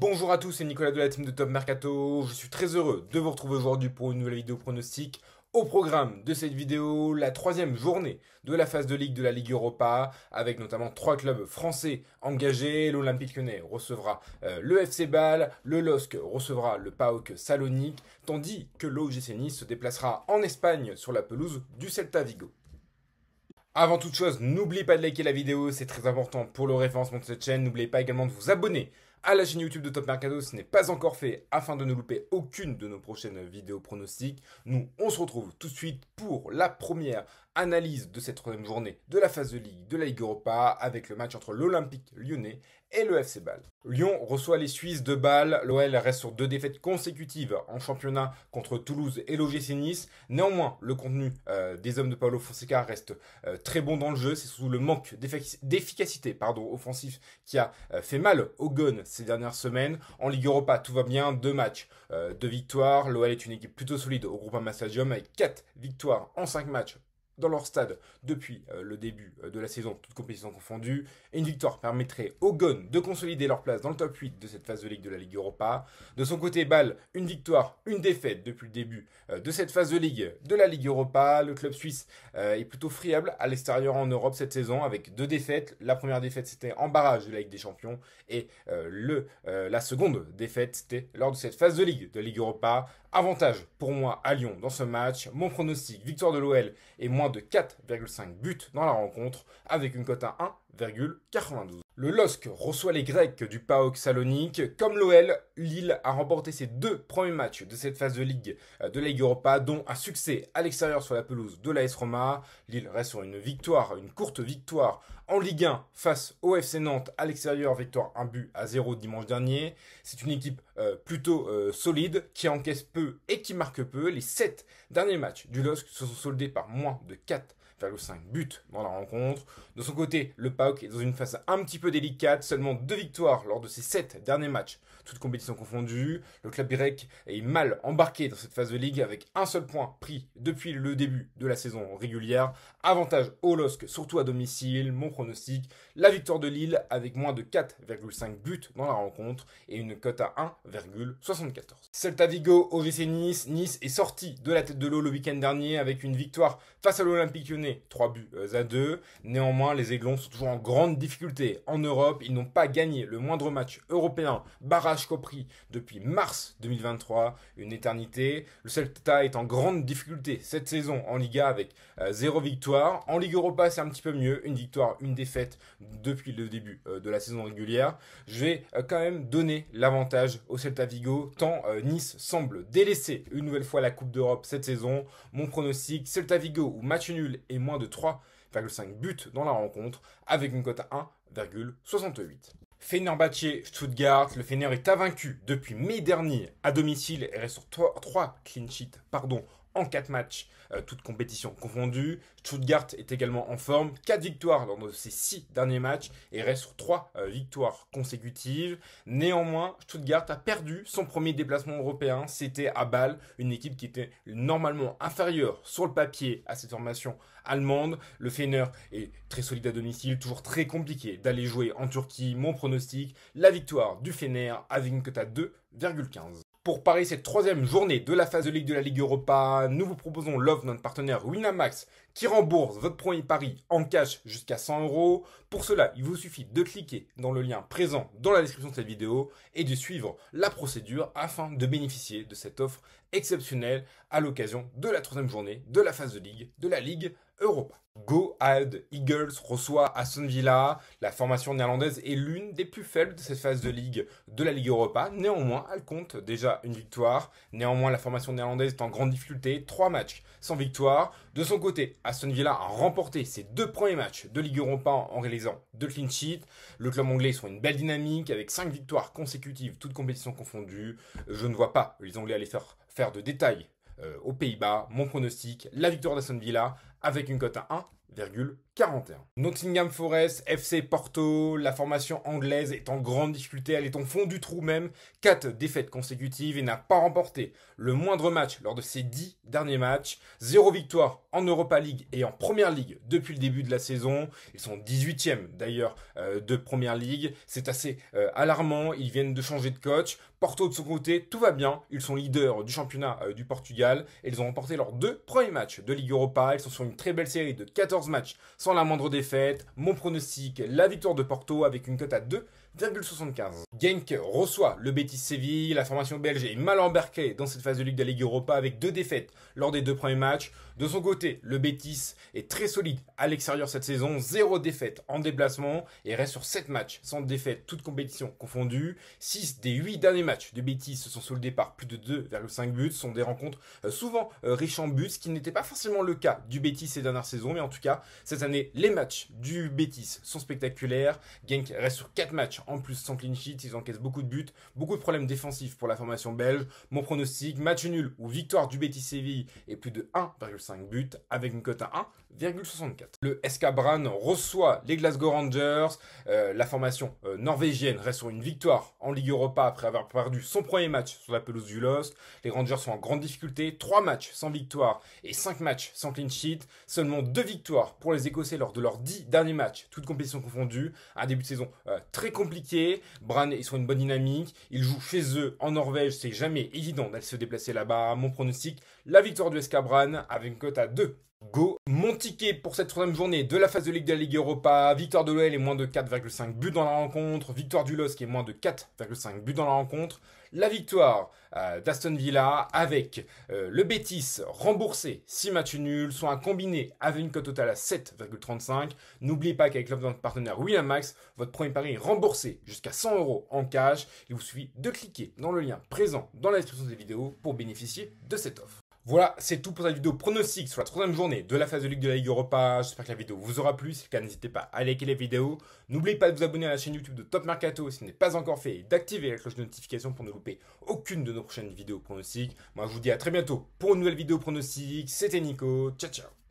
Bonjour à tous, c'est Nicolas de la team de Top Mercato. Je suis très heureux de vous retrouver aujourd'hui pour une nouvelle vidéo pronostic. Au programme de cette vidéo, la troisième journée de la phase de Ligue de la Ligue Europa, avec notamment trois clubs français engagés. L'Olympique Lyonnais recevra le FC Bâle, le LOSC recevra le PAOK Salonique, tandis que l'OGC Nice se déplacera en Espagne sur la pelouse du Celta Vigo. Avant toute chose, n'oubliez pas de liker la vidéo, c'est très important pour le référencement de cette chaîne. N'oubliez pas également de vous abonner à la chaîne YouTube de Top Mercato si ce n'est pas encore fait afin de ne louper aucune de nos prochaines vidéos pronostiques. Nous, on se retrouve tout de suite pour la première analyse de cette troisième journée de la phase de Ligue de la Ligue Europa avec le match entre l'Olympique Lyonnais et le FC Bâle. Lyon reçoit les Suisses de Bâle. L'OL reste sur 2 défaites consécutives en championnat contre Toulouse et l'OGC Nice. Néanmoins, le contenu des hommes de Paulo Fonseca reste très bon dans le jeu. C'est surtout le manque d'efficacité offensif qui a fait mal aux Gones ces dernières semaines. En Ligue Europa, tout va bien. 2 matchs, 2 victoires. L'OL est une équipe plutôt solide au Groupama Stadium avec 4 victoires en 5 matchs dans leur stade depuis le début de la saison, toutes compétitions confondues. Et une victoire permettrait aux Gones de consolider leur place dans le top 8 de cette phase de Ligue de la Ligue Europa. De son côté, Bâle, une victoire, une défaite depuis le début de cette phase de Ligue de la Ligue Europa. Le club suisse est plutôt friable à l'extérieur en Europe cette saison avec 2 défaites. La première défaite, c'était en barrage de la Ligue des Champions. Et la seconde défaite, c'était lors de cette phase de Ligue de la Ligue Europa. Avantage pour moi à Lyon dans ce match. Mon pronostic, victoire de l'OL et moins de 4,5 buts dans la rencontre avec une cote à 1,92. Le LOSC reçoit les Grecs du PAOK Salonique. Comme l'OL, Lille a remporté ses 2 premiers matchs de cette phase de Ligue de la Ligue Europa, dont un succès à l'extérieur sur la pelouse de l'AS Roma. Lille reste sur une victoire, une courte victoire en Ligue 1 face au FC Nantes à l'extérieur, victoire 1-0 dimanche dernier. C'est une équipe plutôt solide qui encaisse peu et qui marque peu. Les 7 derniers matchs du LOSC se sont soldés par moins de 4,5 buts dans la rencontre. De son côté, le PAOK est dans une phase un petit peu délicate, seulement 2 victoires lors de ses 7 derniers matchs, toutes compétitions confondues. Le club grec est mal embarqué dans cette phase de ligue avec un seul point pris depuis le début de la saison régulière. Avantage au LOSC, surtout à domicile. Mon pronostic, la victoire de Lille avec moins de 4,5 buts dans la rencontre et une cote à 1,74. Celta Vigo, OGC Nice. Nice est sorti de la tête de l'eau le week-end dernier avec une victoire face à l'Olympique Lyonnais, 3-2. Néanmoins, les Aiglons sont toujours en grande difficulté en Europe. Ils n'ont pas gagné le moindre match européen, barrage compris, depuis mars 2023, une éternité. Le Celta est en grande difficulté cette saison en Liga avec 0 victoire. En Ligue Europa, c'est un petit peu mieux, une victoire, une défaite depuis le début de la saison régulière. Je vais quand même donner l'avantage au Celta Vigo, tant Nice semble délaisser une nouvelle fois la Coupe d'Europe cette saison. Mon pronostic, Celta Vigo ou match nul et moins de 3,5 buts dans la rencontre avec une cote à 1,68. Fenerbahçe Stuttgart, le Fener est invaincu depuis mai dernier à domicile et reste sur 3 clean sheets en 4 matchs, toutes compétitions confondues. Stuttgart est également en forme, 4 victoires lors de ses 6 derniers matchs et reste sur 3 victoires consécutives. Néanmoins, Stuttgart a perdu son premier déplacement européen, c'était à Bâle, une équipe qui était normalement inférieure sur le papier à cette formation allemande. Le Fener est très solide à domicile, toujours très compliqué d'aller jouer en Turquie. Mon pronostic, la victoire du Fener avec une cote à 2,15. Pour parier cette troisième journée de la phase de Ligue de la Ligue Europa, nous vous proposons l'offre de notre partenaire Winamax qui rembourse votre premier pari en cash jusqu'à 100 €. Pour cela, il vous suffit de cliquer dans le lien présent dans la description de cette vidéo et de suivre la procédure afin de bénéficier de cette offre exceptionnelle à l'occasion de la troisième journée de la phase de Ligue de la Ligue Europa. Go Ahead Eagles reçoit Aston Villa. La formation néerlandaise est l'une des plus faibles de cette phase de Ligue de la Ligue Europa. Néanmoins, elle compte déjà une victoire. Néanmoins, la formation néerlandaise est en grande difficulté. 3 matchs sans victoire. De son côté, Aston Villa a remporté ses 2 premiers matchs de Ligue Europa en réalisant 2 clean sheets. Le club anglais est sur une belle dynamique avec 5 victoires consécutives, toutes compétitions confondues. Je ne vois pas les Anglais aller faire de détails aux Pays-Bas. Mon pronostic, la victoire d'Aston Villa avec une cote à 1,40. 41. Nottingham Forest, FC Porto, la formation anglaise est en grande difficulté, elle est au fond du trou même, 4 défaites consécutives et n'a pas remporté le moindre match lors de ses 10 derniers matchs, 0 victoire en Europa League et en Première Ligue depuis le début de la saison, ils sont 18e d'ailleurs de Première League, c'est assez alarmant, ils viennent de changer de coach, Porto de son côté, tout va bien, ils sont leaders du championnat du Portugal et ils ont remporté leurs 2 premiers matchs de Ligue Europa, ils sont sur une très belle série de 14 matchs sans la moindre défaite. Mon pronostic, la victoire de Porto avec une cote à 2,75. Genk reçoit le Betis Séville. La formation belge est mal embarquée dans cette phase de Ligue de la Ligue Europa avec 2 défaites lors des 2 premiers matchs. De son côté, le Betis est très solide à l'extérieur cette saison. 0 défaite en déplacement et reste sur 7 matchs sans défaite, toutes compétitions confondues. 6 des 8 derniers matchs de Betis se sont soldés par plus de 2,5 buts. Ce sont des rencontres souvent riches en buts, ce qui n'était pas forcément le cas du Betis ces dernières saisons. Mais en tout cas, cette année, les matchs du Betis sont spectaculaires. Genk reste sur 4 matchs en plus sans clean sheet. Ils encaissent beaucoup de buts, beaucoup de problèmes défensifs pour la formation belge. Mon pronostic, match nul ou victoire du Betis Séville et plus de 1,5 buts avec une cote à 1,64. Le SK Brann reçoit les Glasgow Rangers. La formation norvégienne reste sur une victoire en Ligue Europa après avoir perdu son premier match sur la pelouse du LOSC. Les Rangers sont en grande difficulté. 3 matchs sans victoire et 5 matchs sans clean sheet. Seulement 2 victoires pour les Écossais lors de leurs 10 derniers matchs, toutes compétitions confondues. Un début de saison très compliqué. Brann est sur une bonne dynamique. Ils jouent chez eux en Norvège. C'est jamais évident d'aller se déplacer là-bas. Mon pronostic, la victoire du SK Brann avec une cote à 2. Go. Mon ticket pour cette troisième journée de la phase de Ligue de la Ligue Europa. Victoire de l'OL et moins de 4,5 buts dans la rencontre. Victoire du LOSC et moins de 4,5 buts dans la rencontre. La victoire d'Aston Villa avec le Betis remboursé 6 matchs nuls, soit un combiné avec une cote totale à 7,35. N'oubliez pas qu'avec notre partenaire Winamax, votre premier pari est remboursé jusqu'à 100 € en cash. Il vous suffit de cliquer dans le lien présent dans la description de la vidéo pour bénéficier de cette offre. Voilà, c'est tout pour cette vidéo pronostic sur la troisième journée de la phase de Ligue de la Ligue Europa. J'espère que la vidéo vous aura plu. Si c'est le cas, n'hésitez pas à liker les vidéos. N'oubliez pas de vous abonner à la chaîne YouTube de Top Mercato si ce n'est pas encore fait et d'activer la cloche de notification pour ne louper aucune de nos prochaines vidéos pronostiques. Moi, je vous dis à très bientôt pour une nouvelle vidéo pronostic. C'était Nico. Ciao, ciao.